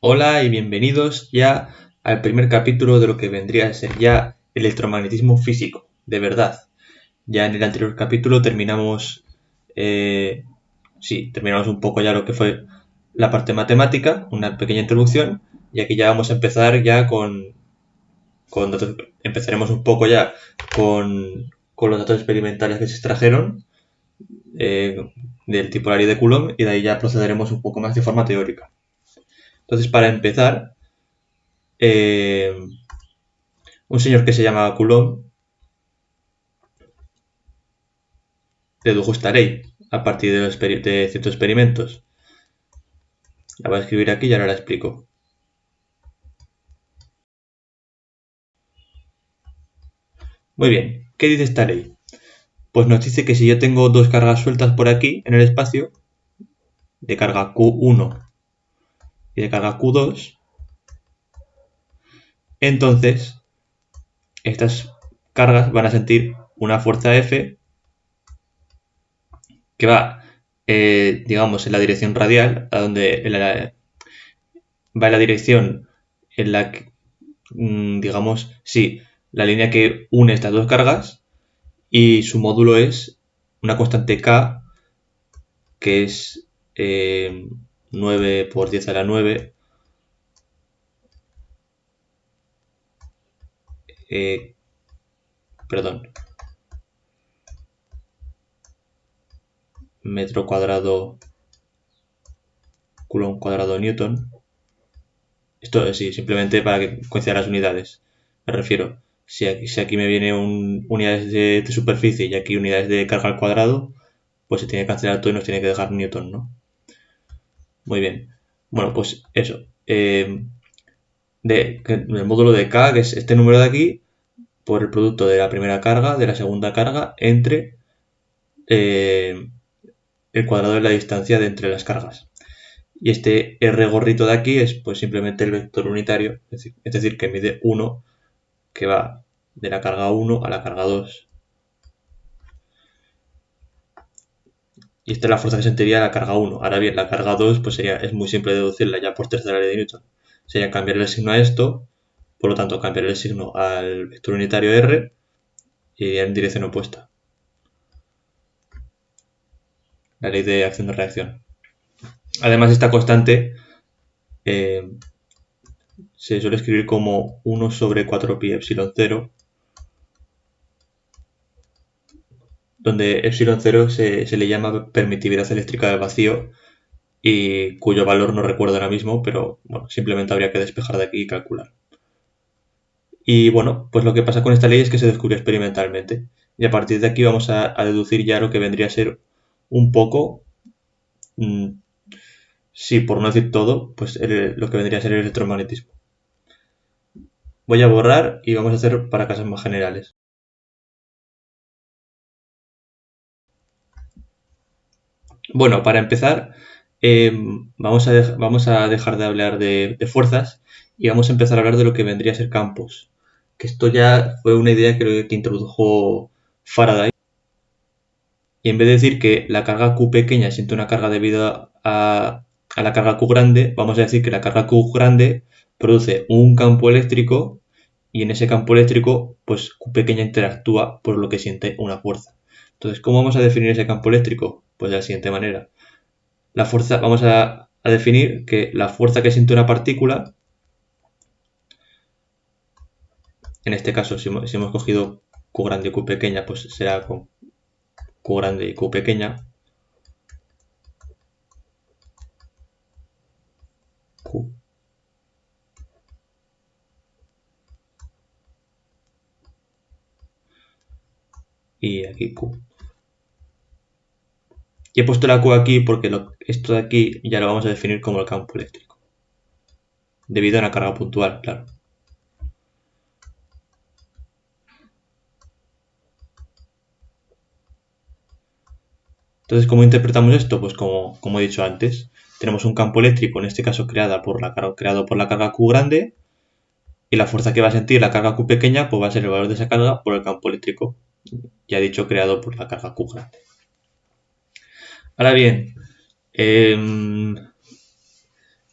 Hola y bienvenidos ya al primer capítulo de lo que vendría a ser ya electromagnetismo físico, de verdad. Ya en el anterior capítulo terminamos un poco ya lo que fue la parte matemática, una pequeña introducción, y aquí ya vamos a empezar ya con datos, empezaremos un poco ya con los datos experimentales que se extrajeron eh, del tipo Larie de Coulomb y de ahí ya procederemos un poco más de forma teórica. Entonces, para empezar, eh, un señor que se llamaba Coulomb dedujo esta ley a partir de ciertos experimentos. La voy a escribir aquí y ahora la explico. Muy bien, ¿qué dice esta ley? Pues nos dice que si yo tengo dos cargas sueltas por aquí en el espacio, de carga Q1 y de carga Q2, entonces estas cargas van a sentir una fuerza F que va, digamos, en la dirección radial, va en la dirección en la que, digamos, sí, la línea que une estas dos cargas y su módulo es una constante K que es 9 por 10 a la 9 perdón, metro cuadrado Coulomb cuadrado Newton. Esto sí, simplemente para que coincidan las unidades. Me refiero, si aquí me viene unidades de superficie y aquí unidades de carga al cuadrado, pues se tiene que cancelar todo y nos tiene que dejar Newton, ¿no? Muy bien. Bueno, pues eso. El módulo de K, que es este número de aquí, por el producto de la primera carga, de la segunda carga, entre eh, el cuadrado de la distancia de entre las cargas. Y este R gorrito de aquí es pues simplemente el vector unitario, es decir que mide 1, que va de la carga 1 a la carga 2. Y esta es la fuerza que sentiría la carga 1. Ahora bien, la carga 2 pues es muy simple deducirla ya por tercera ley de Newton. Sería cambiar el signo a esto, por lo tanto cambiar el signo al vector unitario R y en dirección opuesta. La ley de acción de reacción. Además, esta constante se suele escribir como 1 sobre 4 pi epsilon 0, donde epsilon 0 se le llama permitividad eléctrica del vacío y cuyo valor no recuerdo ahora mismo, pero bueno, simplemente habría que despejar de aquí y calcular. Y bueno, pues lo que pasa con esta ley es que se descubrió experimentalmente. Y a partir de aquí vamos a deducir ya lo que vendría a ser un poco, mmm, sí, por no decir todo, pues lo que vendría a ser el electromagnetismo. Voy a borrar y vamos a hacer para casos más generales. Bueno, para empezar, vamos a dejar de hablar de fuerzas y vamos a empezar a hablar de lo que vendría a ser campos. Que esto ya fue una idea que introdujo Faraday. Y en vez de decir que la carga Q pequeña siente una carga debido a la carga Q grande, vamos a decir que la carga Q grande produce un campo eléctrico y en ese campo eléctrico, pues Q pequeña interactúa por lo que siente una fuerza. Entonces, ¿cómo vamos a definir ese campo eléctrico? Pues de la siguiente manera. La fuerza, vamos a definir que la fuerza que siente una partícula, en este caso, si hemos cogido Q grande y Q pequeña, pues será con Q grande y Q pequeña. Q. Y aquí Q. Y he puesto la Q aquí porque esto de aquí ya lo vamos a definir como el campo eléctrico. Debido a una carga puntual, claro. Entonces, ¿cómo interpretamos esto? Pues como he dicho antes, tenemos un campo eléctrico, en este caso creado por la carga Q grande, y la fuerza que va a sentir la carga Q pequeña pues va a ser el valor de esa carga por el campo eléctrico, ya dicho, creado por la carga Q grande. Ahora bien,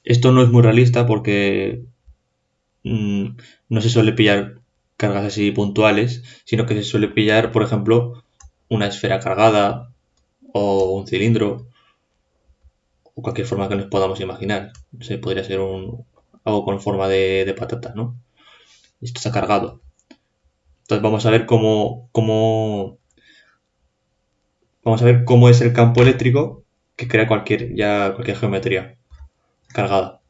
Esto no es muy realista porque no se suele pillar cargas así puntuales, sino que se suele pillar, por ejemplo, una esfera cargada o un cilindro o cualquier forma que nos podamos imaginar. Podría ser algo con forma de patata, ¿no? Esto está cargado. Entonces vamos a ver cómo es el campo eléctrico que crea cualquier geometría cargada.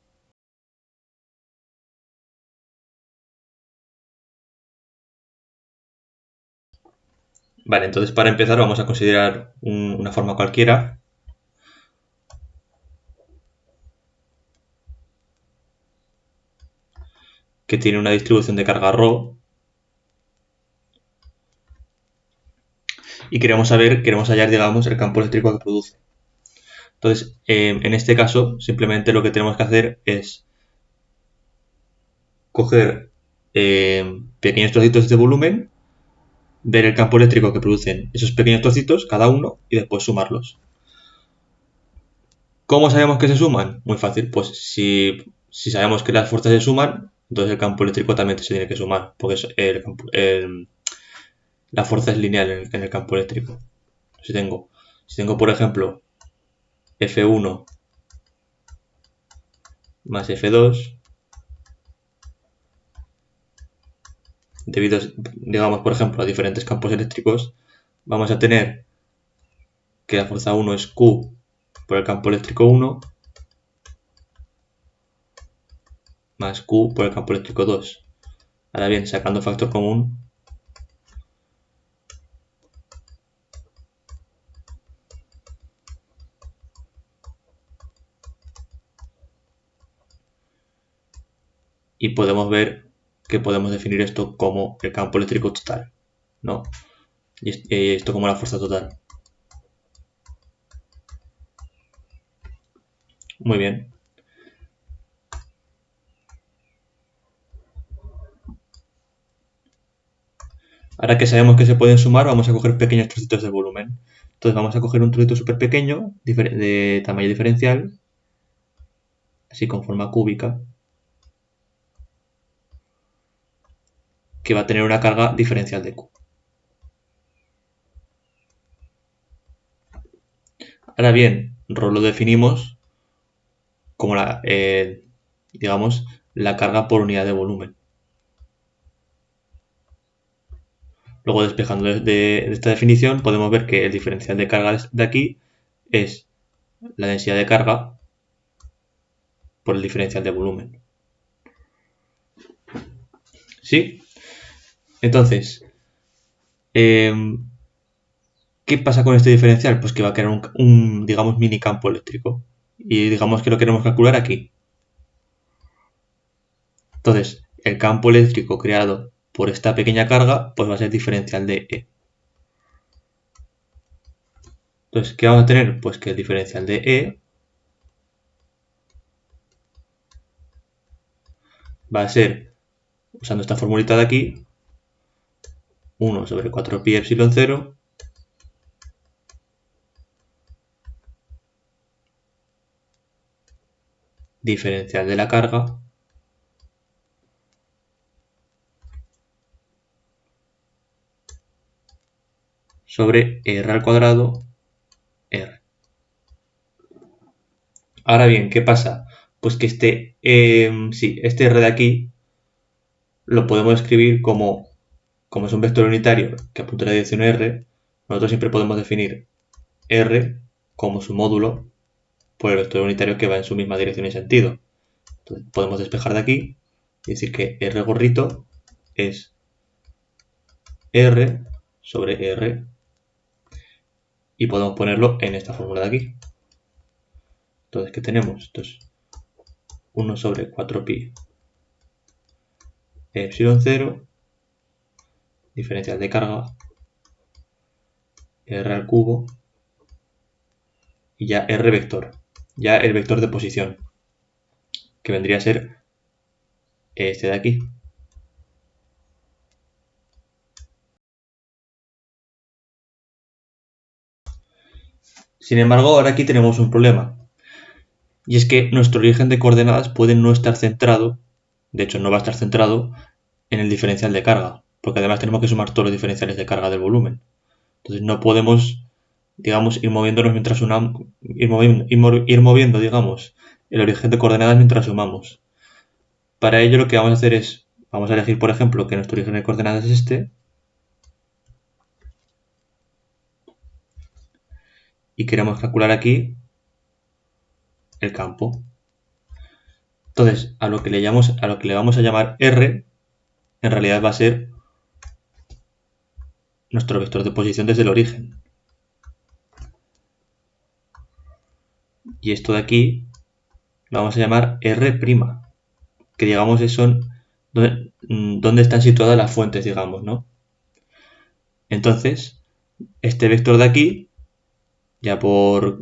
Vale, entonces para empezar vamos a considerar una forma cualquiera que tiene una distribución de carga ρ y queremos hallar, digamos, el campo eléctrico que produce. Entonces, en este caso, simplemente lo que tenemos que hacer es coger pequeños trocitos de volumen, ver el campo eléctrico que producen esos pequeños trocitos, cada uno, y después sumarlos. ¿Cómo sabemos que se suman? Muy fácil, pues si sabemos que las fuerzas se suman, entonces el campo eléctrico también se tiene que sumar, porque la fuerza es lineal en el campo eléctrico. Si tengo, por ejemplo, F1 más F2, debido, digamos, por ejemplo, a diferentes campos eléctricos, vamos a tener que la fuerza 1 es Q por el campo eléctrico 1 más Q por el campo eléctrico 2. Ahora bien, sacando factor común, y podemos ver que podemos definir esto como el campo eléctrico total, ¿no? Y esto como la fuerza total. Muy bien. Ahora que sabemos que se pueden sumar, vamos a coger pequeños trocitos de volumen. Entonces vamos a coger un trocito súper pequeño, de tamaño diferencial, así con forma cúbica, que va a tener una carga diferencial de Q. Ahora bien, ρ lo definimos como digamos, la carga por unidad de volumen. Luego, despejando de esta definición, podemos ver que el diferencial de carga de aquí es la densidad de carga por el diferencial de volumen. ¿Sí? Entonces, ¿qué pasa con este diferencial? Pues que va a crear digamos, mini campo eléctrico. Y digamos que lo queremos calcular aquí. Entonces, el campo eléctrico creado por esta pequeña carga, pues va a ser diferencial de E. Entonces, ¿qué vamos a tener? Pues que el diferencial de E va a ser, usando esta formulita de aquí, 1 sobre 4pi epsilon 0 diferencial de la carga sobre R al cuadrado R. Ahora bien, ¿qué pasa? Pues que este R de aquí lo podemos escribir como es un vector unitario que apunta a la dirección R, nosotros siempre podemos definir R como su módulo por el vector unitario que va en su misma dirección y sentido. Entonces podemos despejar de aquí y decir que R gorrito es R sobre R y podemos ponerlo en esta fórmula de aquí. Entonces, ¿qué tenemos? Esto es 1 sobre 4pi epsilon 0 diferencial de carga R al cubo y ya R vector, ya el vector de posición, que vendría a ser este de aquí. Sin embargo, ahora aquí tenemos un problema. Y es que nuestro origen de coordenadas puede no estar centrado, de hecho no va a estar centrado, en el diferencial de carga, porque además tenemos que sumar todos los diferenciales de carga del volumen. Entonces no podemos, digamos, ir moviéndonos mientras ir moviendo, digamos, el origen de coordenadas mientras sumamos. Para ello lo que vamos a hacer es, vamos a elegir, por ejemplo, que nuestro origen de coordenadas es este, y queremos calcular aquí el campo. Entonces, a lo que le vamos a llamar R, en realidad va a ser nuestro vector de posición desde el origen. Y esto de aquí lo vamos a llamar R', que digamos son donde están situadas las fuentes, digamos, ¿no? Entonces, este vector de aquí, ya por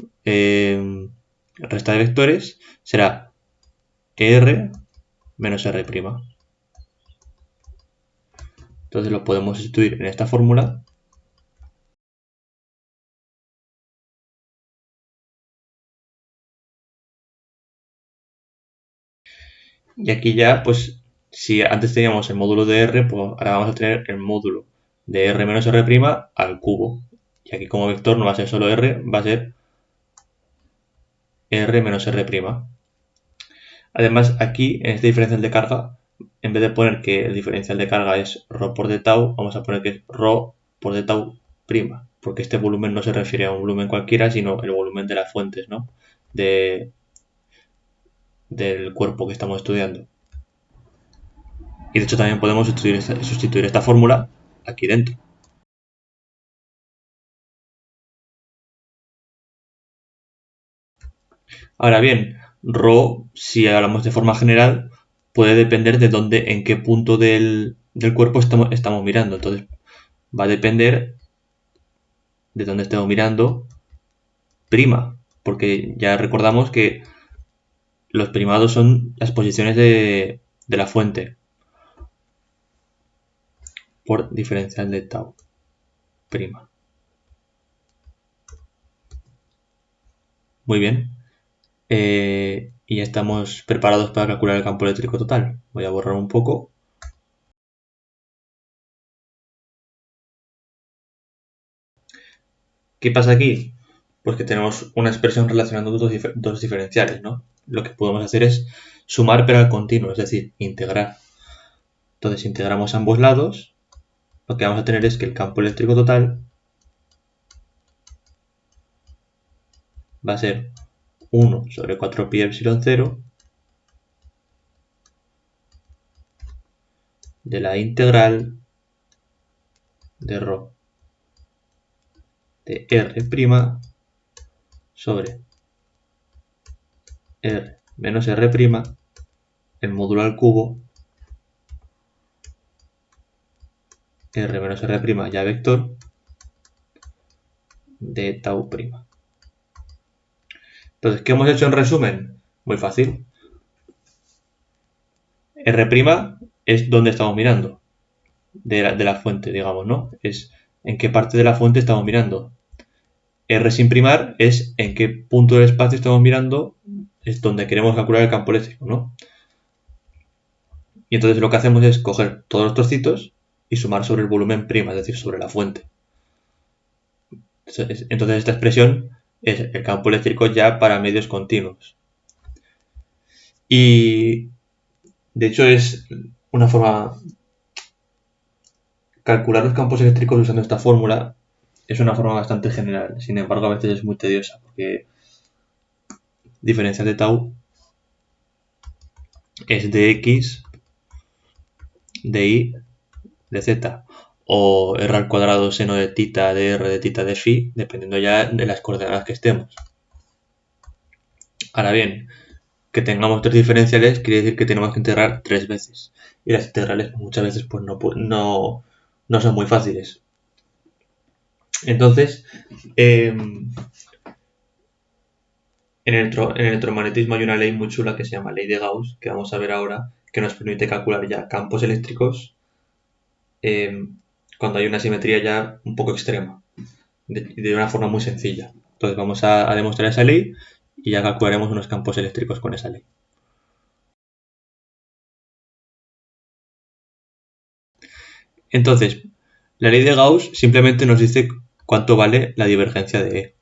resta de vectores, será R menos R'. Entonces lo podemos sustituir en esta fórmula. Y aquí ya, pues, si antes teníamos el módulo de R, pues ahora vamos a tener el módulo de R menos R' al cubo. Y aquí como vector no va a ser solo R, va a ser R menos R'. Además, aquí, en este diferencial de carga, en vez de poner que el diferencial de carga es ρ por d tau, vamos a poner que es ρ por d tau prima, porque este volumen no se refiere a un volumen cualquiera, sino el volumen de las fuentes, ¿no? Del cuerpo que estamos estudiando. Y de hecho también podemos sustituir esta fórmula aquí dentro. Ahora bien, ρ, si hablamos de forma general, puede depender de dónde, en qué punto del cuerpo estamos mirando. Entonces, va a depender de dónde estemos mirando prima, porque ya recordamos que los primados son las posiciones de la fuente por diferencial de tau prima. Muy bien. Y ya estamos preparados para calcular el campo eléctrico total. Voy a borrar un poco. ¿Qué pasa aquí? Pues que tenemos una expresión relacionando dos diferenciales, ¿no? Lo que podemos hacer es sumar pero al continuo, es decir, integrar. Entonces, si integramos ambos lados, lo que vamos a tener es que el campo eléctrico total va a ser 1 sobre 4 pi epsilon 0 de la integral de ρ de R' sobre R menos R', el módulo al cubo, R menos R' ya vector, de tau prima. Entonces, ¿qué hemos hecho en resumen? Muy fácil. R' es donde estamos mirando, de la fuente, digamos, ¿no? Es en qué parte de la fuente estamos mirando. R sin primar es en qué punto del espacio estamos mirando, es donde queremos calcular el campo eléctrico, ¿no? Y entonces lo que hacemos es coger todos los trocitos y sumar sobre el volumen prima, es decir, sobre la fuente. Entonces esta expresión es el campo eléctrico ya para medios continuos. Y de hecho es una forma... Calcular los campos eléctricos usando esta fórmula es una forma bastante general, sin embargo a veces es muy tediosa porque diferencial de tau es de x, de y, de z, o r al cuadrado seno de tita de r de tita de phi, dependiendo ya de las coordenadas que estemos. Ahora bien, que tengamos tres diferenciales quiere decir que tenemos que integrar tres veces, y las integrales muchas veces pues no son muy fáciles. Entonces, en el electromagnetismo hay una ley muy chula que se llama ley de Gauss, que vamos a ver ahora, que nos permite calcular ya campos eléctricos cuando hay una simetría ya un poco extrema, de una forma muy sencilla. Entonces vamos a demostrar esa ley y ya calcularemos unos campos eléctricos con esa ley. Entonces, la ley de Gauss simplemente nos dice cuánto vale la divergencia de E.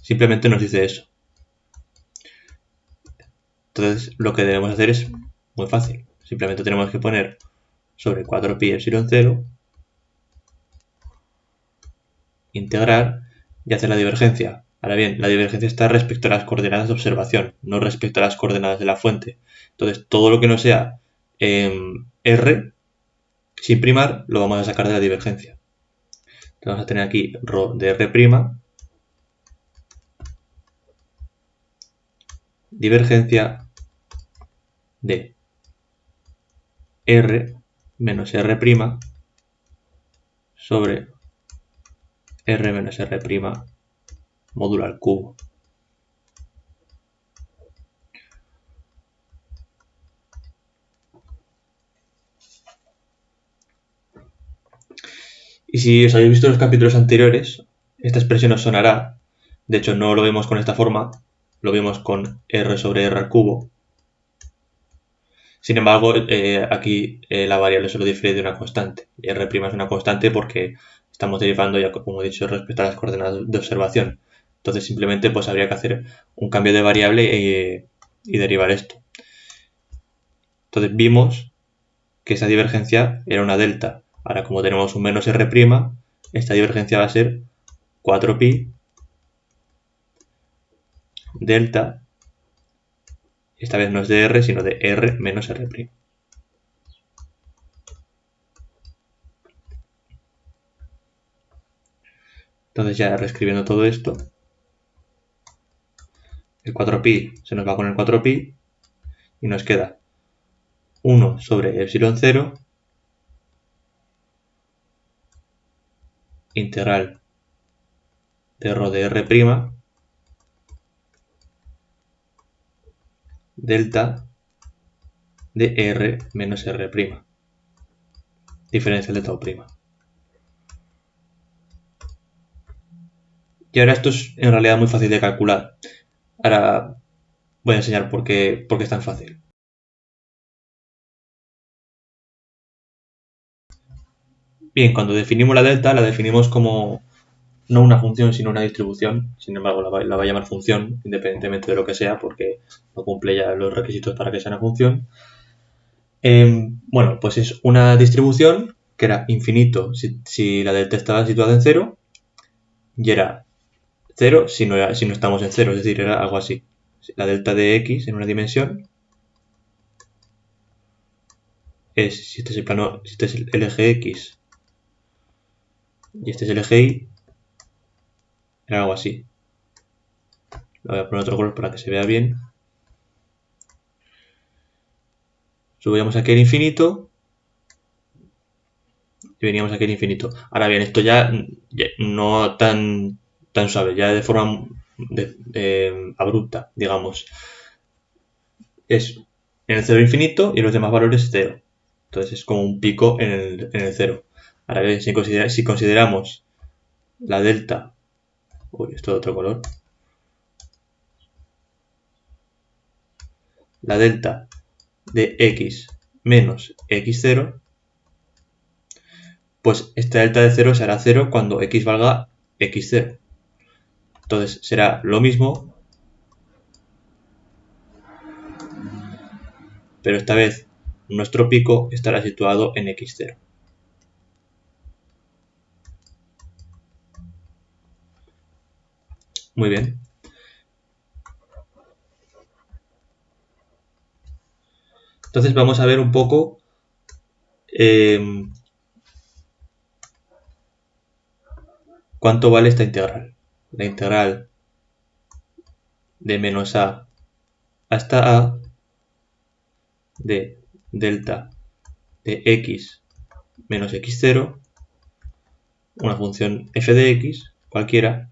Simplemente nos dice eso. Entonces, lo que debemos hacer es muy fácil. Simplemente tenemos que poner sobre 4pi epsilon 0, integrar y hacer la divergencia. Ahora bien, la divergencia está respecto a las coordenadas de observación, no respecto a las coordenadas de la fuente. Entonces, todo lo que no sea R, sin primar, lo vamos a sacar de la divergencia. Entonces, vamos a tener aquí ρ de R', divergencia de R menos R' sobre R menos R' módulo al cubo. Y si os habéis visto los capítulos anteriores, esta expresión os sonará. De hecho, no lo vemos con esta forma, lo vemos con R sobre R al cubo. Sin embargo, aquí la variable solo difiere de una constante. Y R' es una constante porque estamos derivando, ya como he dicho, respecto a las coordenadas de observación. Entonces simplemente pues habría que hacer un cambio de variable y derivar esto. Entonces vimos que esa divergencia era una delta. Ahora, como tenemos un menos R', esta divergencia va a ser 4pi delta, esta vez no es de R, sino de R menos R'. Entonces ya reescribiendo todo esto, el 4pi se nos va con el 4pi y nos queda 1 sobre epsilon 0 integral de ρ de R' delta de R menos R', diferencial de tau prima. Y ahora esto es en realidad muy fácil de calcular. Ahora voy a enseñar por qué es tan fácil. Bien, cuando definimos la delta, la definimos como no una función, sino una distribución. Sin embargo, la va a llamar función, independientemente de lo que sea, porque no cumple ya los requisitos para que sea una función. Bueno, pues es una distribución que era infinito si la delta estaba situada en 0 y era 0 si no estamos en 0, es decir, era algo así. La delta de x en una dimensión es, si este es el plano, si este es el eje x y este es el eje y, era algo así. Lo voy a poner otro color para que se vea bien. Subíamos aquí al infinito y veníamos aquí al infinito. Ahora bien, esto ya no tan suave, ya de forma abrupta, digamos. Es en el 0 infinito y los demás valores 0. Entonces es como un pico en el 0. Ahora bien, si consideramos la delta, uy, esto de otro color, la delta de x menos x0, pues esta delta de 0 será 0 cuando x valga x0. Entonces será lo mismo, pero esta vez nuestro pico estará situado en x0. Muy bien. Entonces vamos a ver un poco cuánto vale esta integral. La integral de menos a hasta a de delta de x menos x0, una función f de x, cualquiera,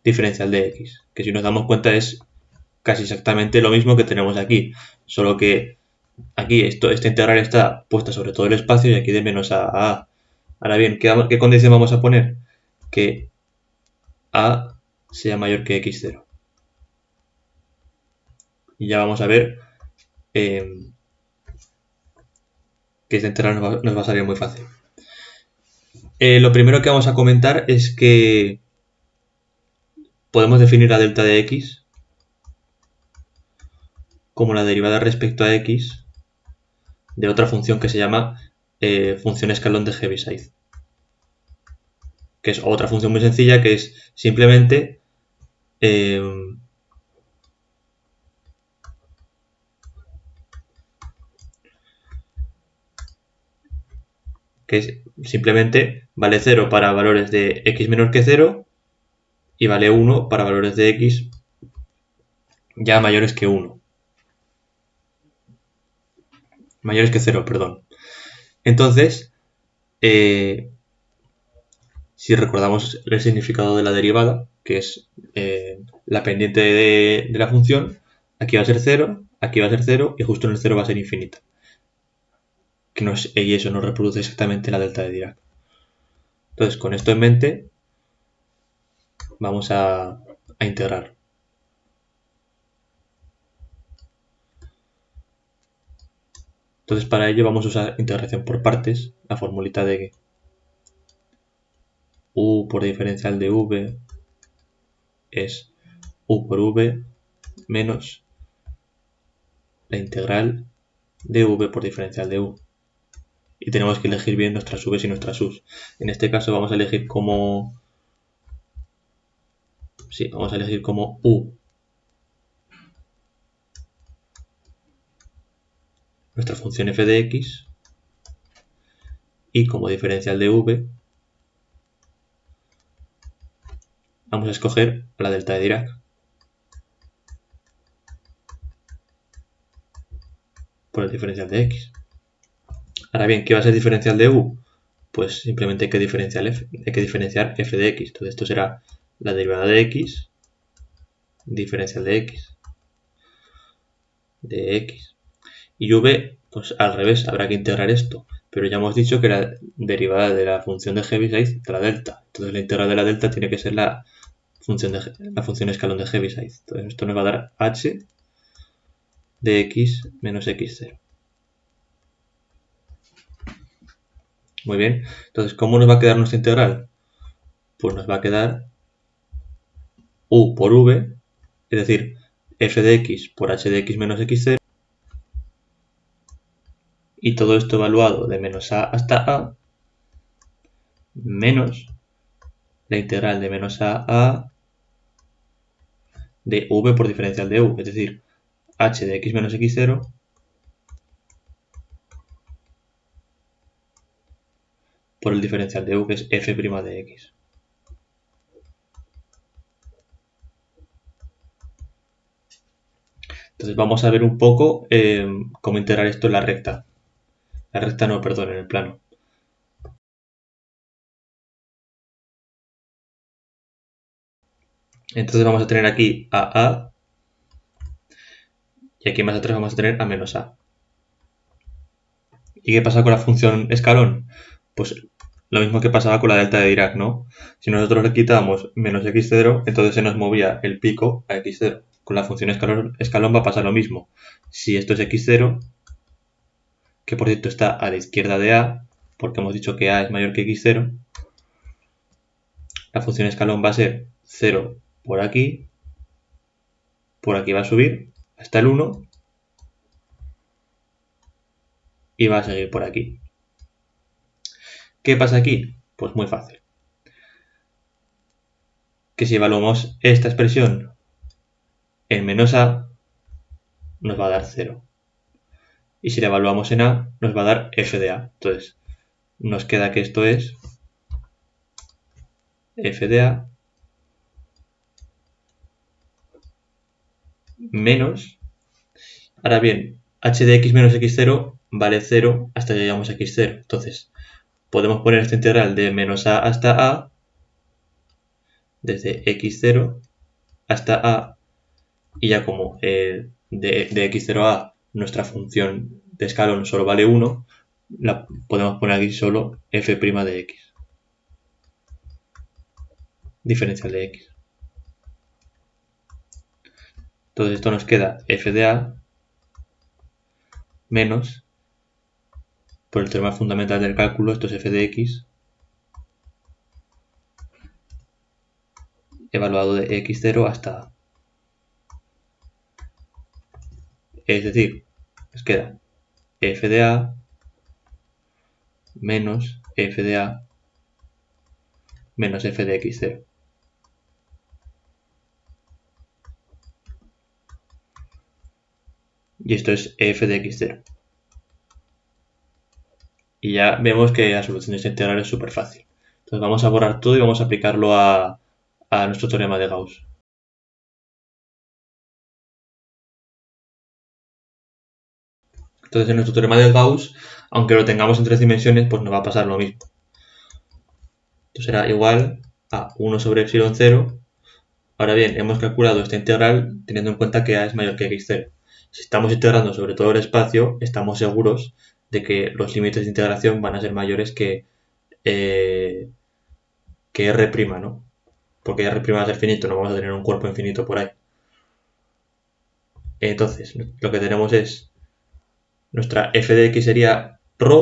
diferencial de x, que si nos damos cuenta es casi exactamente lo mismo que tenemos aquí, solo que aquí esta integral está puesta sobre todo el espacio y aquí de menos a. Ahora bien, ¿qué condición vamos a poner? Que a sea mayor que x0. Y ya vamos a ver que esta integral nos va a salir muy fácil. Lo primero que vamos a comentar es que podemos definir la delta de x como la derivada respecto a x de otra función que se llama función escalón de Heaviside, que es otra función muy sencilla, que es simplemente vale 0 para valores de x menor que 0 y vale 1 para valores de x ya mayores que 1. Mayores que 0, perdón. Entonces, si recordamos el significado de la derivada, que es la pendiente de la función, aquí va a ser 0, aquí va a ser 0 y justo en el 0 va a ser infinita. Y eso nos reproduce exactamente la delta de Dirac. Entonces, con esto en mente, vamos a integrar. Entonces, para ello vamos a usar integración por partes, la formulita de u por diferencial de v es u por v menos la integral de v por diferencial de u. Y tenemos que elegir bien nuestras v's y nuestras u's. En este caso vamos a elegir como u nuestra función f de x y como diferencial de v vamos a escoger la delta de Dirac por el diferencial de x. Ahora bien, ¿qué va a ser diferencial de u? Pues simplemente hay que diferenciar f de x. Entonces esto será la derivada de x, diferencial de x. Y v, pues al revés, habrá que integrar esto. Pero ya hemos dicho que la derivada de la función de Heaviside de la delta. Entonces la integral de la delta tiene que ser la función escalón de Heaviside. Entonces esto nos va a dar h de x menos x0. Muy bien. Entonces, ¿cómo nos va a quedar nuestra integral? Pues nos va a quedar u por v, es decir, f de x por h de x menos x0, y todo esto evaluado de menos a hasta a, menos la integral de menos a de v por diferencial de u, es decir, h de x menos x0 por el diferencial de u, que es f' de x. Entonces vamos a ver un poco cómo integrar esto en la recta. La recta no, perdón, en el plano. Entonces vamos a tener aquí a y aquí más atrás vamos a tener a menos a. ¿Y qué pasa con la función escalón? Pues lo mismo que pasaba con la delta de Dirac, ¿no? Si nosotros le quitamos menos x0, entonces se nos movía el pico a x0. Con la función escalón va a pasar lo mismo. Si esto es x0, que por cierto está a la izquierda de a, porque hemos dicho que a es mayor que x0, la función escalón va a ser 0 por aquí va a subir hasta el 1 y va a seguir por aquí. ¿Qué pasa aquí? Pues muy fácil. Que si evaluamos esta expresión en menos a, nos va a dar 0. Y si la evaluamos en a, nos va a dar f de a. Entonces, nos queda que esto es f de a menos, ahora bien, h de x menos x0 vale 0 hasta que llegamos a x0. Entonces, podemos poner esta integral de menos a hasta a, desde x0 hasta a, y ya como de x0 a nuestra función de escalón solo vale 1, la podemos poner aquí solo f' de x, diferencial de x. Entonces esto nos queda f de a menos, por el teorema fundamental del cálculo, esto es f de x evaluado de x0 hasta a. Es decir, nos queda f de a menos f de a menos f de x0. Y esto es f de x0. Y ya vemos que la solución de esta integral es súper fácil. Entonces vamos a borrar todo y vamos a aplicarlo a nuestro teorema de Gauss. Entonces en nuestro teorema de Gauss, aunque lo tengamos en 3 dimensiones, pues nos va a pasar lo mismo. Esto será igual a 1 sobre epsilon 0. Ahora bien, hemos calculado esta integral teniendo en cuenta que a es mayor que x0. Si estamos integrando sobre todo el espacio, estamos seguros de que los límites de integración van a ser mayores que R', ¿no? Porque R' va a ser finito, no vamos a tener un cuerpo infinito por ahí. Entonces, lo que tenemos es nuestra f de x sería ρ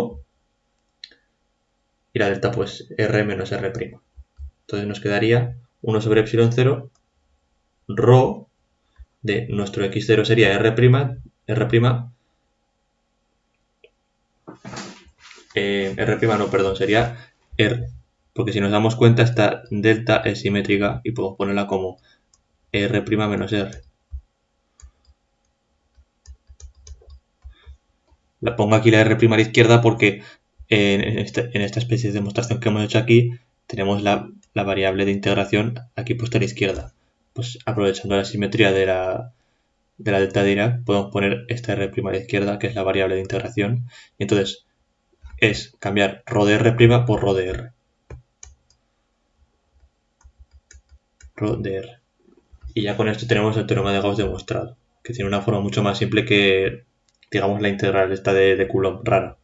y la delta pues r menos r'. Entonces nos quedaría 1 sobre epsilon 0 ρ de nuestro x0 sería r', sería r, porque si nos damos cuenta esta delta es simétrica y podemos ponerla como r' menos r. La pongo aquí la r' a la izquierda porque en esta especie de demostración que hemos hecho aquí tenemos la variable de integración aquí puesta a la izquierda. Pues aprovechando la simetría de la delta de Dirac podemos poner esta r' a la izquierda, que es la variable de integración, y entonces es cambiar ρ de r' por ρ de r. ρ de r. Y ya con esto tenemos el teorema de Gauss demostrado, que tiene una forma mucho más simple que, digamos, la integral esta de Coulomb rara.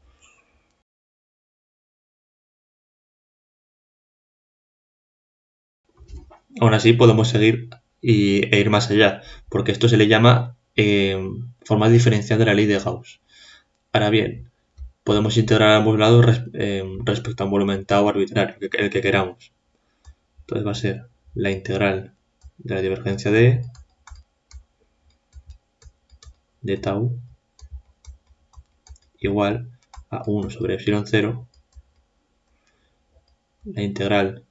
Aún así podemos seguir e ir más allá, porque esto se le llama forma diferencial de la ley de Gauss. Ahora bien, podemos integrar a ambos lados respecto a un volumen tau arbitrario, el que queramos. Entonces va a ser la integral de la divergencia de tau igual a 1 sobre epsilon 0 la integral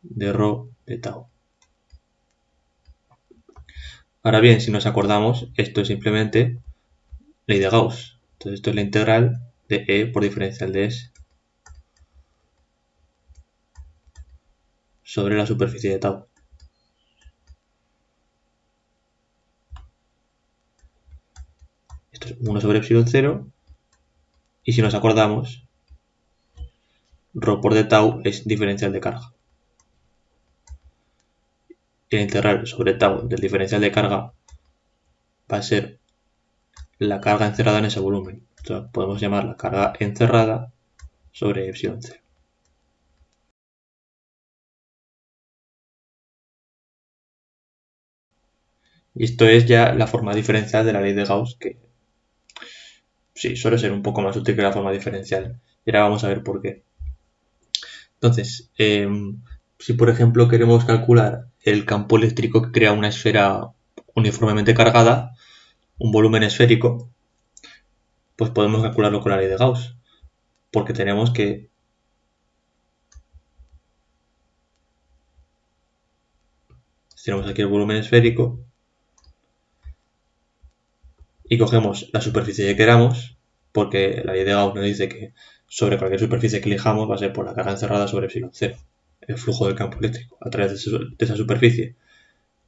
de ρ de tau. Ahora bien, si nos acordamos, esto es simplemente ley de Gauss. Entonces esto es la integral de E por diferencial de S sobre la superficie de tau. Esto es 1 sobre epsilon 0 y si nos acordamos, ρ por de tau es diferencial de carga. Y la integral sobre tau del diferencial de carga va a ser la carga encerrada en ese volumen. Entonces podemos llamarla carga encerrada sobre epsilon 0. Y esto es ya la forma diferencial de la ley de Gauss, que sí, suele ser un poco más útil que la forma diferencial. Y ahora vamos a ver por qué. Entonces, si por ejemplo queremos calcular el campo eléctrico que crea una esfera uniformemente cargada, un volumen esférico, pues podemos calcularlo con la ley de Gauss, porque tenemos que tenemos aquí el volumen esférico y cogemos la superficie que queramos, porque la ley de Gauss nos dice que sobre cualquier superficie que elijamos va a ser por la carga encerrada sobre epsilon 0, el flujo del campo eléctrico a través de esa superficie.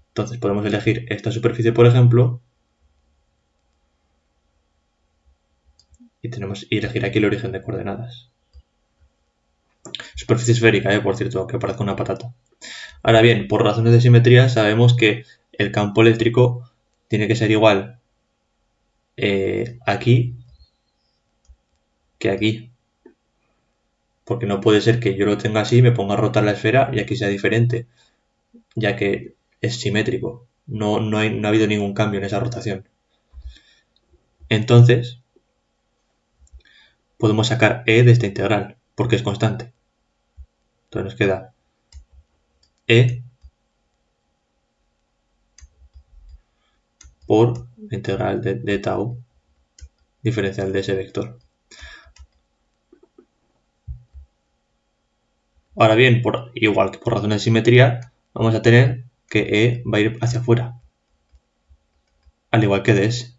Entonces podemos elegir esta superficie, por ejemplo, y elegir aquí el origen de coordenadas. Superficie esférica, por cierto, aunque parezca una patata. Ahora bien, por razones de simetría sabemos que el campo eléctrico tiene que ser igual aquí que aquí. Porque no puede ser que yo lo tenga así, me ponga a rotar la esfera y aquí sea diferente, ya que es simétrico. no ha habido ningún cambio en esa rotación. Entonces, podemos sacar E de esta integral, porque es constante. Entonces nos queda E por la integral de tau diferencial de ese vector. Ahora bien, igual que por razones de simetría, vamos a tener que E va a ir hacia afuera, al igual que ds.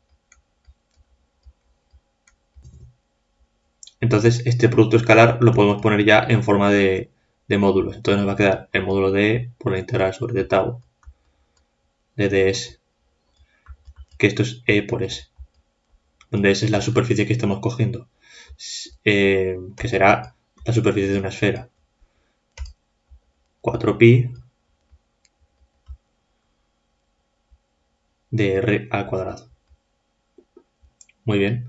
Entonces este producto escalar lo podemos poner ya en forma de módulos. Entonces nos va a quedar el módulo de E por la integral sobre d tau de ds, que esto es E por S, donde S es la superficie que estamos cogiendo, que será la superficie de una esfera. 4pi de r al cuadrado. Muy bien.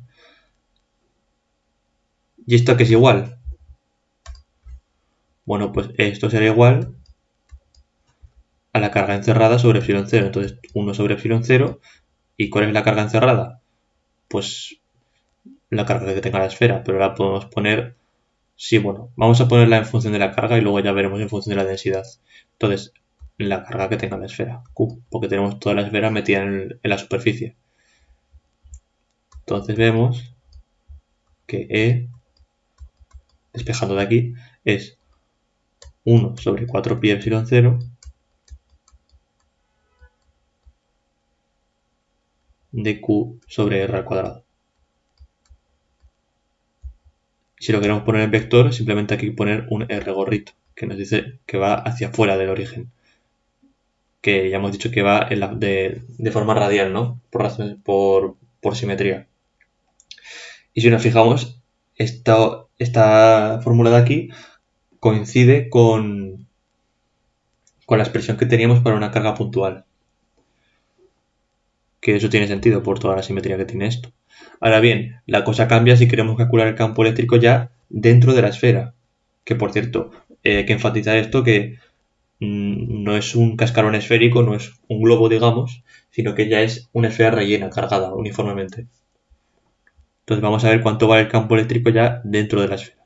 ¿Y esto qué es igual? Bueno, pues esto será igual a la carga encerrada sobre epsilon 0. Entonces 1 sobre epsilon 0. ¿Y cuál es la carga encerrada? Pues la carga que tenga la esfera, pero la podemos poner... Sí, bueno, vamos a ponerla en función de la carga y luego ya veremos en función de la densidad. Entonces, la carga que tenga la esfera, Q, porque tenemos toda la esfera metida en la superficie. Entonces vemos que E, despejando de aquí, es 1 sobre 4pi epsilon 0 de Q sobre R al cuadrado. Si lo queremos poner en vector, simplemente hay que poner un R gorrito, que nos dice que va hacia afuera del origen. Que ya hemos dicho que va de forma radial, ¿no? Por simetría. Y si nos fijamos, esta fórmula de aquí coincide con la expresión que teníamos para una carga puntual. Que eso tiene sentido por toda la simetría que tiene esto. Ahora bien, la cosa cambia si queremos calcular el campo eléctrico ya dentro de la esfera. Que por cierto, hay que enfatizar esto que no es un cascarón esférico, no es un globo, digamos, sino que ya es una esfera rellena, cargada uniformemente. Entonces vamos a ver cuánto vale el campo eléctrico ya dentro de la esfera.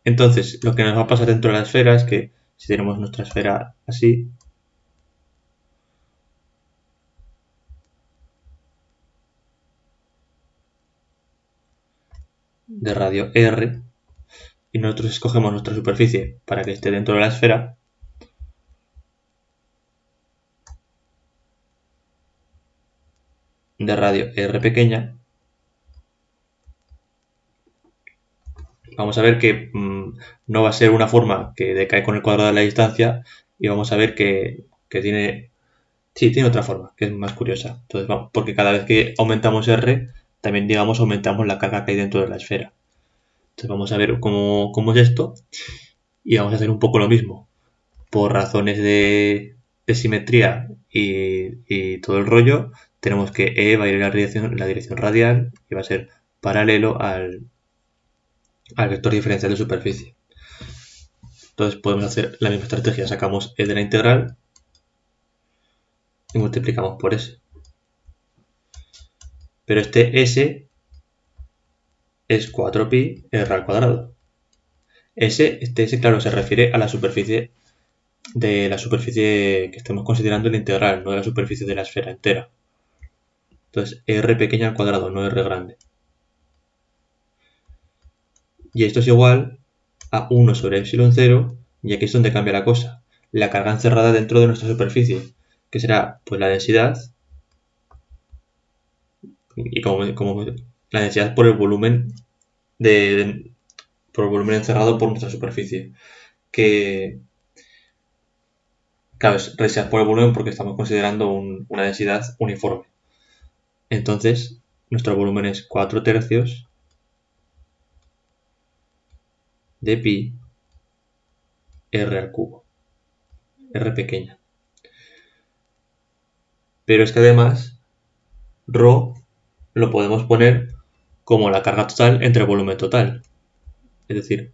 Entonces, lo que nos va a pasar dentro de la esfera es que si tenemos nuestra esfera así, de radio R, y nosotros escogemos nuestra superficie para que esté dentro de la esfera, de radio R pequeña, vamos a ver que no va a ser una forma que decae con el cuadrado de la distancia, y vamos a ver que tiene... Sí, tiene otra forma, que es más curiosa. Entonces, vamos, porque cada vez que aumentamos R, también, digamos, aumentamos la carga que hay dentro de la esfera. Entonces vamos a ver cómo es esto, y vamos a hacer un poco lo mismo. Por razones de simetría y todo el rollo, tenemos que E va a ir en la dirección radial y va a ser paralelo al vector diferencial de superficie. Entonces podemos hacer la misma estrategia, sacamos E de la integral y multiplicamos por S. Pero este S es 4pi R al cuadrado. Este S, claro, se refiere a la superficie que estemos considerando la integral, no de la superficie de la esfera entera. Entonces, R pequeña al cuadrado, no R grande. Y esto es igual a 1 sobre epsilon 0, y aquí es donde cambia la cosa. La carga encerrada dentro de nuestra superficie, que será pues la densidad, y como la densidad por el volumen por el volumen encerrado por nuestra superficie. Que claro, es densidad por el volumen porque estamos considerando una densidad uniforme. Entonces, nuestro volumen es 4 tercios de pi r al cubo. R pequeña. Pero es que además, ρ lo podemos poner como la carga total entre el volumen total. Es decir,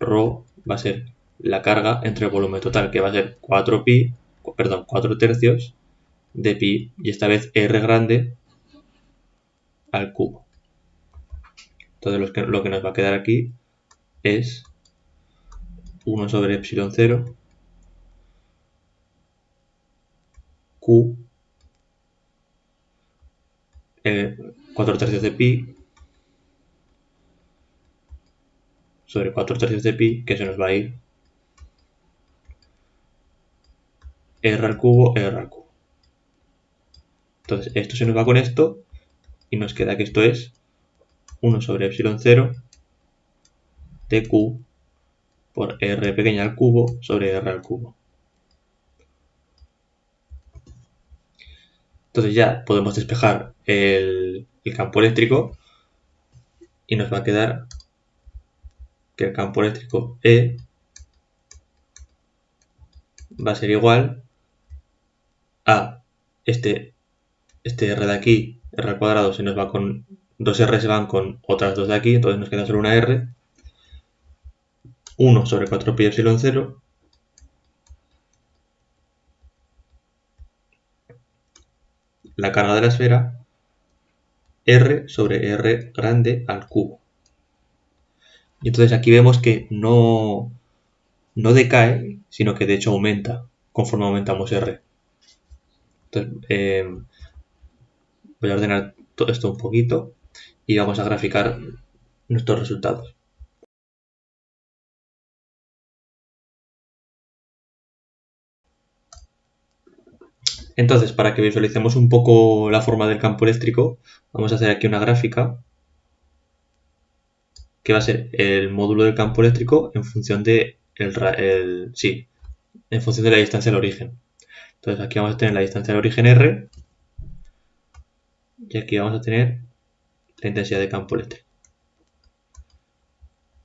ρ va a ser la carga entre el volumen total, que va a ser 4 tercios de pi, y esta vez r grande al cubo. Entonces lo que nos va a quedar aquí es 1 sobre epsilon 0 q 4 tercios de pi sobre 4 tercios de pi, que se nos va a ir r al cubo, r al cubo. Entonces esto se nos va con esto y nos queda que esto es 1 sobre epsilon 0 de q por r pequeña al cubo sobre r al cubo. Entonces ya podemos despejar el campo eléctrico y nos va a quedar que el campo eléctrico E va a ser igual a este R de aquí, R al cuadrado se nos va con dos R, se van con otras dos de aquí, entonces nos queda solo una R, 1 sobre 4 pi epsilon 0 la carga de la esfera R sobre R grande al cubo. Y entonces aquí vemos que no decae, sino que de hecho aumenta conforme aumentamos R. Entonces voy a ordenar todo esto un poquito y vamos a graficar nuestros resultados. Entonces, para que visualicemos un poco la forma del campo eléctrico, vamos a hacer aquí una gráfica que va a ser el módulo del campo eléctrico en función de en función de la distancia al origen. Entonces aquí vamos a tener la distancia al origen R y aquí vamos a tener la intensidad de campo eléctrico.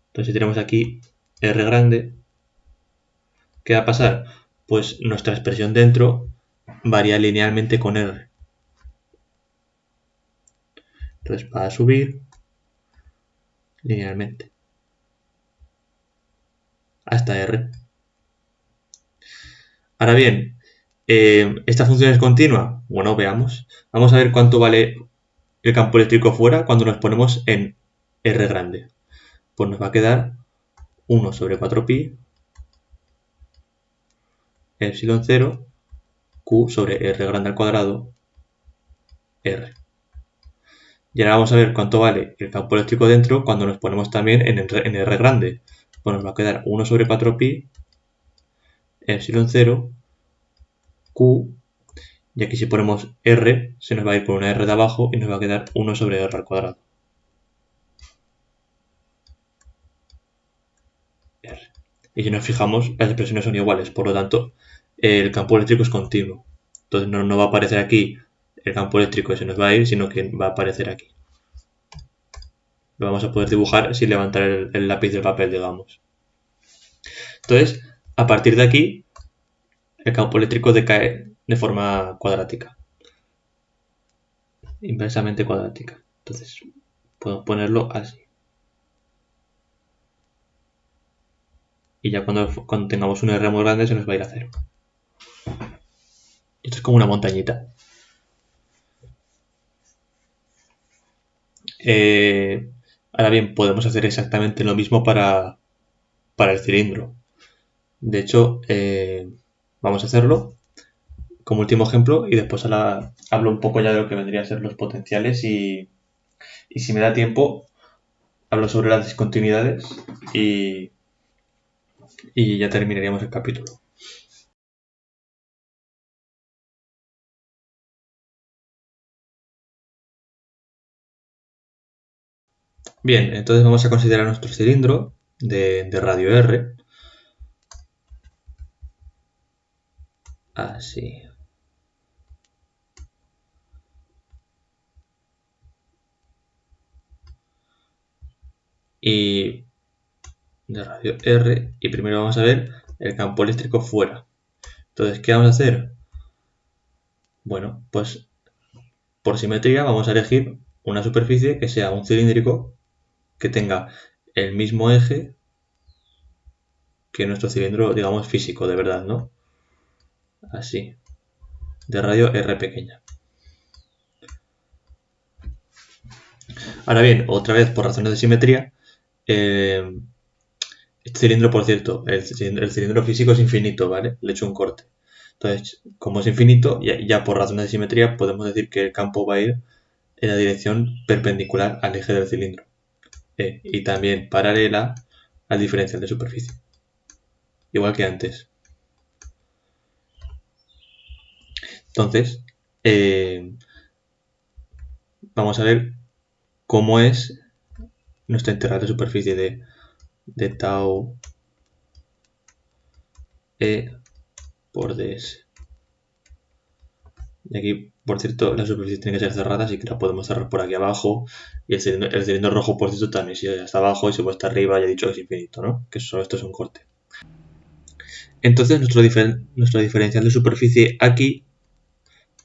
Entonces si tenemos aquí R grande, ¿qué va a pasar? Pues nuestra expresión dentro varía linealmente con R. Entonces va a subir linealmente hasta R. Ahora bien, ¿esta función es continua? Bueno, veamos. Vamos a ver cuánto vale el campo eléctrico fuera cuando nos ponemos en R grande. Pues nos va a quedar 1 sobre 4 pi epsilon 0 q sobre R grande al cuadrado R. Y ahora vamos a ver cuánto vale el campo eléctrico dentro cuando nos ponemos también en R grande. Pues nos va a quedar 1 sobre 4 pi epsilon 0 q, y aquí si ponemos R se nos va a ir por una R de abajo y nos va a quedar 1 sobre R al cuadrado. R. Y si nos fijamos, las expresiones son iguales, por lo tanto el campo eléctrico es continuo. Entonces no va a aparecer aquí el campo eléctrico y se nos va a ir, sino que va a aparecer aquí. Lo vamos a poder dibujar sin levantar el lápiz del papel, digamos. Entonces, a partir de aquí, el campo eléctrico decae de forma cuadrática. Inversamente cuadrática. Entonces, podemos ponerlo así. Y ya cuando tengamos un R muy grande se nos va a ir a cero. Esto es como una montañita. Ahora bien, podemos hacer exactamente lo mismo para el cilindro. De hecho, vamos a hacerlo como último ejemplo y después hablo un poco ya de lo que vendría a ser los potenciales y si me da tiempo hablo sobre las discontinuidades y ya terminaríamos el capítulo. Bien, entonces vamos a considerar nuestro cilindro de radio R. Así. Y de radio R, y primero vamos a ver el campo eléctrico fuera. Entonces, ¿qué vamos a hacer? Bueno, pues por simetría vamos a elegir una superficie que sea un cilíndrico que tenga el mismo eje que nuestro cilindro, digamos, físico, de verdad, ¿no? Así, de radio R pequeña. Ahora bien, otra vez por razones de simetría, este cilindro, por cierto, el cilindro físico es infinito, ¿vale? Le he hecho un corte. Entonces, como es infinito, ya por razones de simetría podemos decir que el campo va a ir en la dirección perpendicular al eje del cilindro y también paralela al diferencial de superficie, igual que antes. Entonces, vamos a ver cómo es nuestra integral de superficie de tau e por ds. Y aquí, por cierto, la superficie tiene que ser cerrada, así que la podemos cerrar por aquí abajo. Y el cilindro rojo, por cierto, también, si está abajo y si está arriba, ya he dicho que es infinito, ¿no? Que solo esto es un corte. Entonces, nuestro diferencial de superficie aquí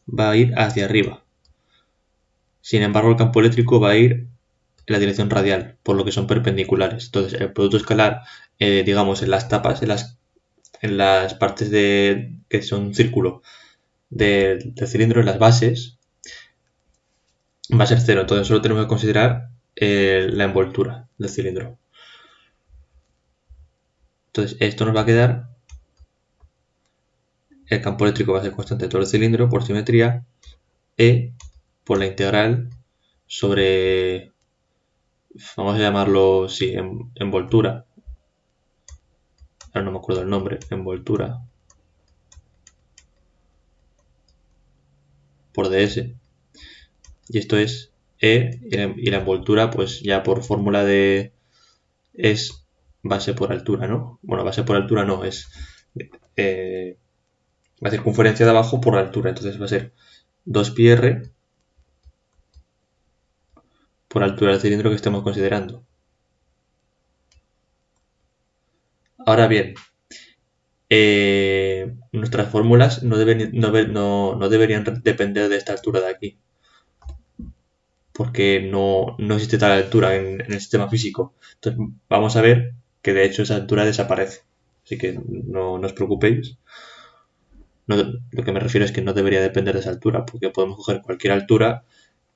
va a ir hacia arriba. Sin embargo, el campo eléctrico va a ir en la dirección radial, por lo que son perpendiculares. Entonces, el producto escalar, digamos, en las tapas, en las partes que son círculo del cilindro, en las bases, va a ser cero. Entonces, solo tenemos que considerar la envoltura del cilindro. Entonces, esto nos va a quedar, el campo eléctrico va a ser constante de todo el cilindro por simetría, E por la integral sobre, vamos a llamarlo, sí, envoltura. Ahora no me acuerdo el nombre, envoltura por ds. Y esto es E y la envoltura, pues ya por fórmula es base por altura, ¿no? Bueno, base por altura no, es la circunferencia de abajo por la altura. Entonces va a ser 2πr por altura del cilindro que estemos considerando. Ahora bien, nuestras fórmulas no deberían depender de esta altura de aquí, porque no existe tal altura en el sistema físico. Entonces vamos a ver que de hecho esa altura desaparece, así que no os preocupéis. Lo que me refiero es que no debería depender de esa altura, porque podemos coger cualquier altura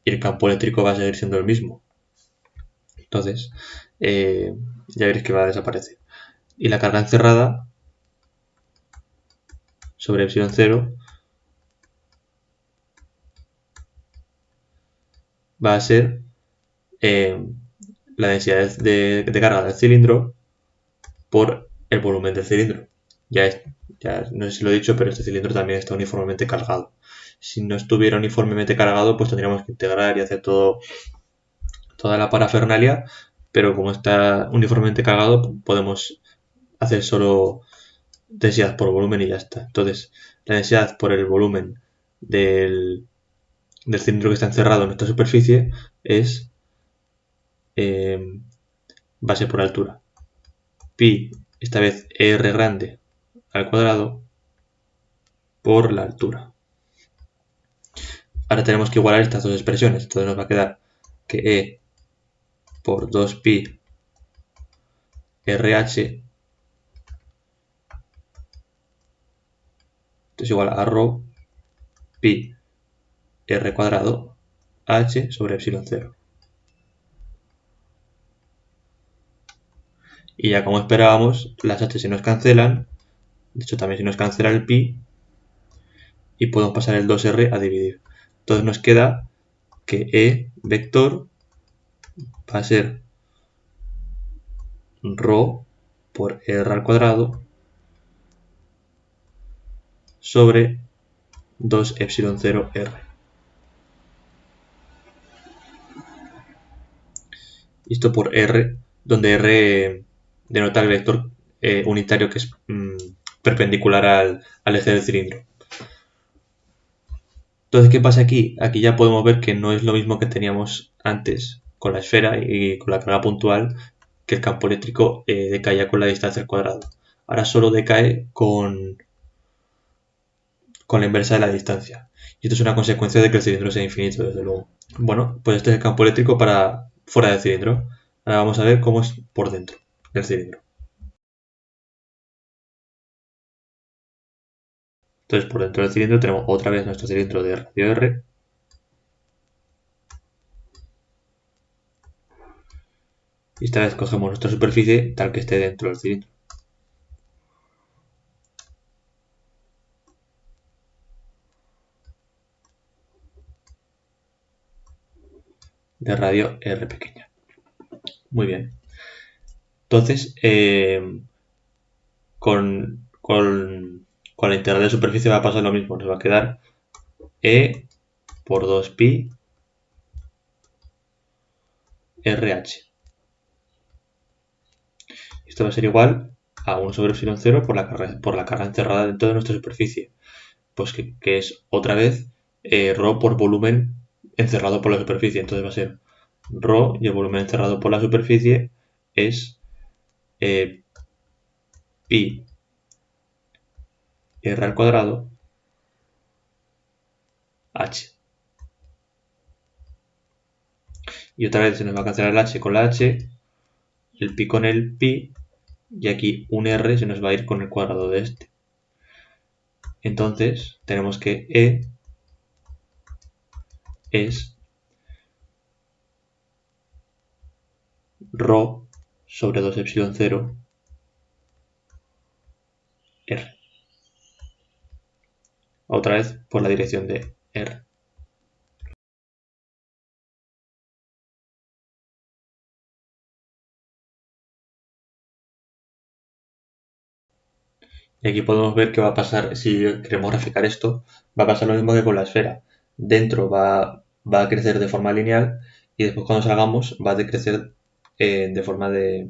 y el campo eléctrico va a seguir siendo el mismo. Entonces, ya veréis que va a desaparecer. Y la carga encerrada sobre epsilon 0 va a ser la densidad de carga del cilindro por el volumen del cilindro. Ya no sé si lo he dicho, pero este cilindro también está uniformemente cargado. Si no estuviera uniformemente cargado, pues tendríamos que integrar y hacer toda la parafernalia, pero como está uniformemente cargado, podemos hacer solo densidad por volumen y ya está. Entonces, la densidad por el volumen del cilindro que está encerrado en nuestra superficie es base por altura. Pi, esta vez R grande al cuadrado por la altura. Ahora tenemos que igualar estas dos expresiones. Entonces nos va a quedar que E por 2pi RH es igual a ρ pi r cuadrado h sobre epsilon 0. Y ya como esperábamos, las h se nos cancelan. De hecho, también se nos cancela el pi. Y podemos pasar el 2r a dividir. Entonces nos queda que E vector va a ser ρ por r al cuadrado sobre 2 epsilon 0 r. Esto por r, donde r denota el vector unitario que es perpendicular al eje del cilindro. Entonces, ¿qué pasa aquí? Aquí ya podemos ver que no es lo mismo que teníamos antes con la esfera y con la carga puntual, que el campo eléctrico decaía con la distancia al cuadrado. Ahora solo decae con la inversa de la distancia. Y esto es una consecuencia de que el cilindro sea infinito, desde luego. Bueno, pues este es el campo eléctrico para fuera del cilindro. Ahora vamos a ver cómo es por dentro del cilindro. Entonces, por dentro del cilindro tenemos otra vez nuestro cilindro de radio R. Y esta vez cogemos nuestra superficie tal que esté dentro del cilindro. De radio R pequeña. Muy bien. Entonces, con la integral de superficie va a pasar lo mismo. Nos va a quedar E por 2pi RH. Esto va a ser igual a 1 sobre epsilon 0 por la carga encerrada dentro de nuestra superficie. Pues que es otra vez ρ por volumen encerrado por la superficie. Entonces va a ser ρ y el volumen encerrado por la superficie es pi r al cuadrado h. Y otra vez se nos va a cancelar el h con la h, el pi con el pi, y aquí un r se nos va a ir con el cuadrado de este. Entonces tenemos que E es ρ sobre 2 epsilon 0 r. Otra vez por la dirección de r. Y aquí podemos ver que va a pasar, si queremos graficar esto, va a pasar lo mismo que con la esfera. Dentro va a crecer de forma lineal y después cuando salgamos va a decrecer de forma de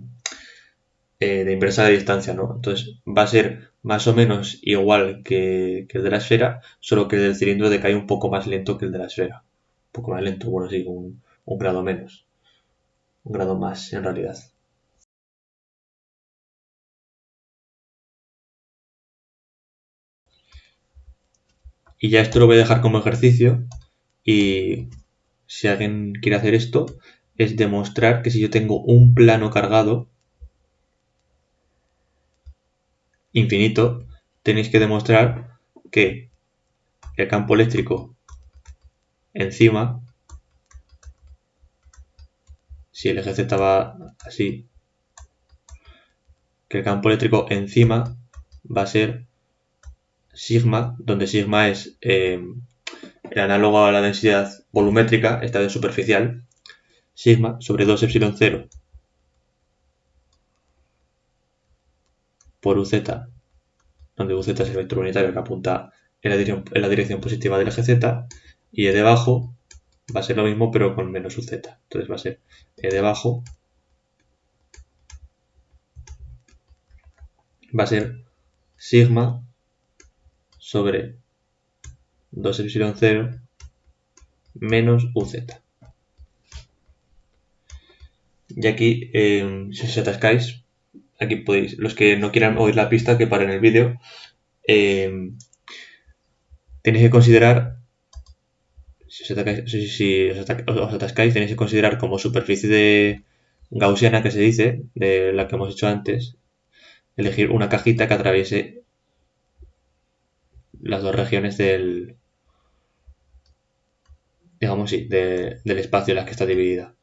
inversa de distancia, ¿no? Entonces va a ser más o menos igual que el de la esfera, solo que el del cilindro decae un poco más lento que el de la esfera. Un poco más lento, bueno, sí, un grado menos. Un grado más, en realidad. Y ya esto lo voy a dejar como ejercicio y si alguien quiere hacer esto es demostrar que si yo tengo un plano cargado infinito, tenéis que demostrar que el campo eléctrico encima, si el eje Z va así, que el campo eléctrico encima va a ser sigma, donde sigma es el análogo a la densidad volumétrica, esta vez superficial, sigma sobre 2 epsilon 0 por UZ, donde UZ es el vector unitario que apunta en la dirección positiva del eje Z, y E debajo va a ser lo mismo pero con menos UZ. Entonces va a ser E debajo va a ser sigma sobre 2 epsilon 0 menos UZ. Y aquí, si os atascáis, aquí podéis, los que no quieran oír la pista, que paren el vídeo. Tenéis que considerar, si os atascáis, tenéis que considerar como superficie de gaussiana que se dice, de la que hemos hecho antes, elegir una cajita que atraviese las dos regiones del, digamos sí, del espacio en las que está dividida.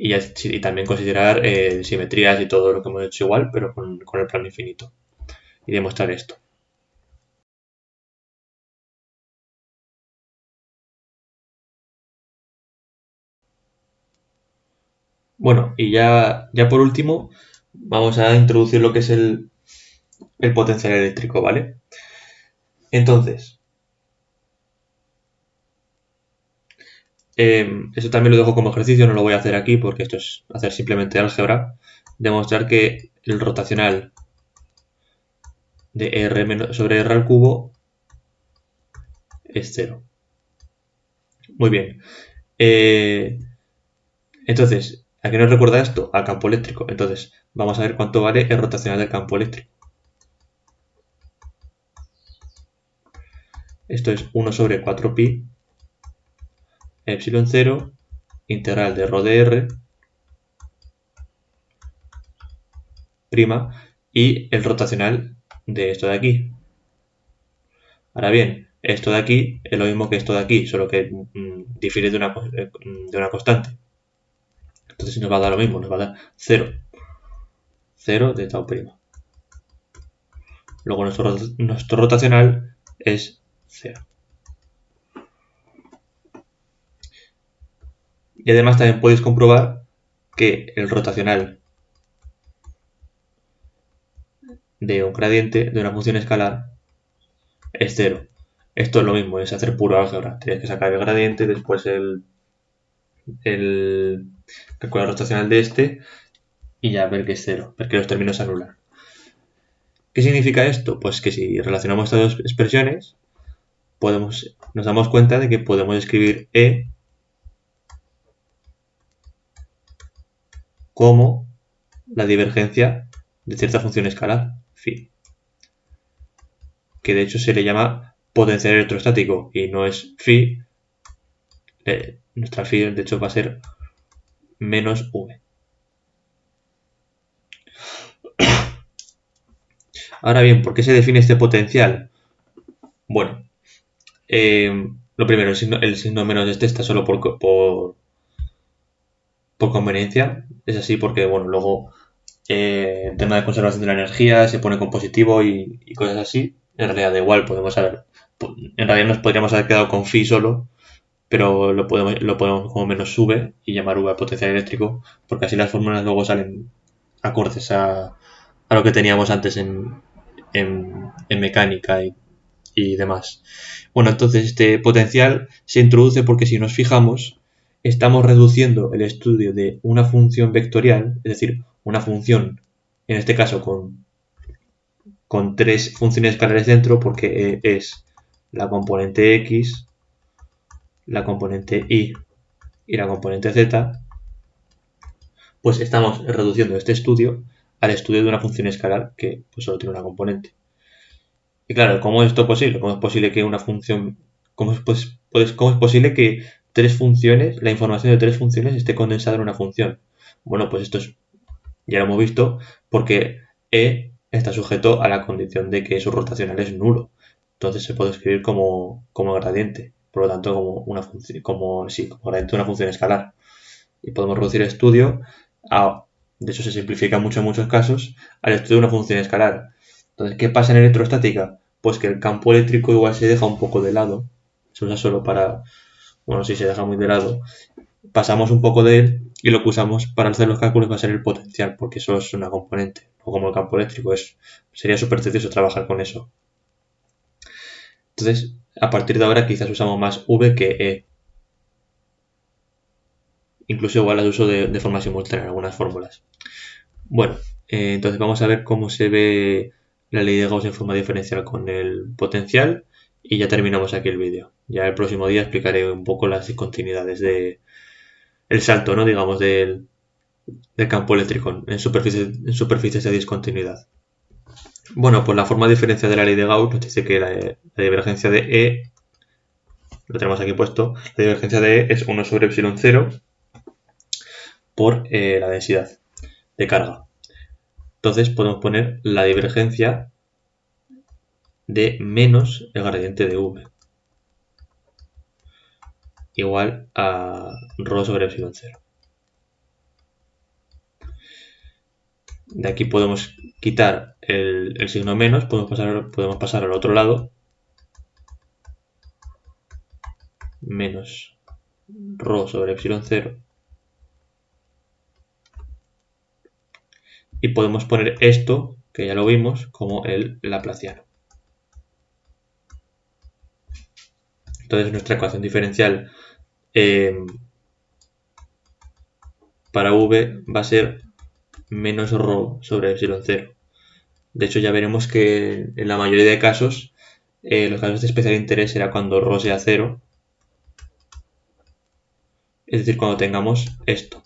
Y también considerar simetrías y todo lo que hemos hecho igual, pero con el plano infinito. Y demostrar esto. Bueno, y ya por último, vamos a introducir lo que es el potencial eléctrico, ¿vale? Entonces, eso también lo dejo como ejercicio, no lo voy a hacer aquí porque esto es hacer simplemente álgebra. Demostrar que el rotacional de R sobre R al cubo es 0. Muy bien. Entonces, ¿a qué nos recuerda esto? Al campo eléctrico. Entonces, vamos a ver cuánto vale el rotacional del campo eléctrico. Esto es 1 sobre 4pi epsilon 0 integral de ρ de r prima y el rotacional de esto de aquí. Ahora bien, esto de aquí es lo mismo que esto de aquí, solo que difiere de una constante. Entonces nos va a dar lo mismo, nos va a dar 0. 0 de tau prima. Luego nuestro rotacional es 0. Y además también podéis comprobar que el rotacional de un gradiente de una función escalar es 0. Esto es lo mismo, es hacer puro álgebra. Tienes que sacar el gradiente, después el calcular el rotacional de este y ya ver que es 0, ver que los términos se anulan. ¿Qué significa esto? Pues que si relacionamos estas dos expresiones, nos damos cuenta de que podemos escribir E como la divergencia de cierta función escalar, phi, que de hecho se le llama potencial electrostático y no es phi, nuestra phi de hecho va a ser menos v. Ahora bien, ¿por qué se define este potencial? Bueno, lo primero, el signo menos de este está solo por conveniencia. Es así porque, bueno, luego el tema de conservación de la energía se pone con positivo y cosas así. En realidad da igual, en realidad nos podríamos haber quedado con phi solo, pero lo podemos como menos v y llamar v al potencial eléctrico, porque así las fórmulas luego salen acordes a lo que teníamos antes en mecánica y demás. Bueno, entonces este potencial se introduce porque si nos fijamos, estamos reduciendo el estudio de una función vectorial, es decir, una función, en este caso con tres funciones escalares dentro, porque es la componente x, la componente y la componente z, pues estamos reduciendo este estudio al estudio de una función escalar que pues, solo tiene una componente. Y claro, ¿cómo es esto posible? ¿Cómo es posible que una función, cómo es posible que tres funciones, la información de tres funciones esté condensada en una función? Bueno, pues ya lo hemos visto, porque E está sujeto a la condición de que su rotacional es nulo. Entonces se puede escribir como gradiente, por lo tanto como una función, como gradiente de una función escalar. Y podemos reducir el estudio de hecho se simplifica mucho en muchos casos, al estudio de una función escalar. Entonces, ¿qué pasa en electrostática? Pues que el campo eléctrico igual se deja un poco de lado, se usa solo para, bueno, si se deja muy de lado, pasamos un poco de él y lo que usamos para hacer los cálculos va a ser el potencial, porque eso es una componente, no como el campo eléctrico, sería súper tedioso trabajar con eso. Entonces, a partir de ahora quizás usamos más V que E. Incluso igual las uso de forma simultánea en algunas fórmulas. Bueno, entonces vamos a ver cómo se ve la ley de Gauss en forma diferencial con el potencial y ya terminamos aquí el vídeo. Ya el próximo día explicaré un poco las discontinuidades el salto, ¿no? Digamos, del campo eléctrico en superficies de discontinuidad. Bueno, pues la forma diferencial de la ley de Gauss nos dice que la divergencia de E, lo tenemos aquí puesto, la divergencia de E es 1 sobre epsilon 0 por la densidad de carga. Entonces podemos poner la divergencia de menos el gradiente de V igual a ρ sobre epsilon 0. De aquí podemos quitar el signo menos, podemos pasar al otro lado, menos ρ sobre epsilon 0, y podemos poner esto, que ya lo vimos, como el laplaciano. Entonces nuestra ecuación diferencial para V va a ser menos ρ sobre epsilon 0. De hecho ya veremos que en la mayoría de casos, los casos de especial interés será cuando ρ sea 0, es decir, cuando tengamos esto,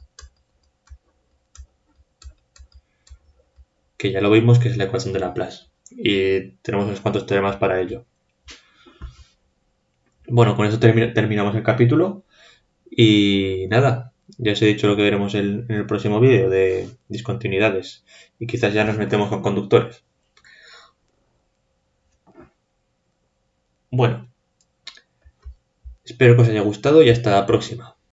que ya lo vimos que es la ecuación de Laplace, y tenemos unos cuantos teoremas para ello. Bueno, con eso terminamos el capítulo y nada, Ya os he dicho lo que veremos en el próximo vídeo de discontinuidades. Y quizás ya nos metemos con conductores. Bueno, espero que os haya gustado y hasta la próxima.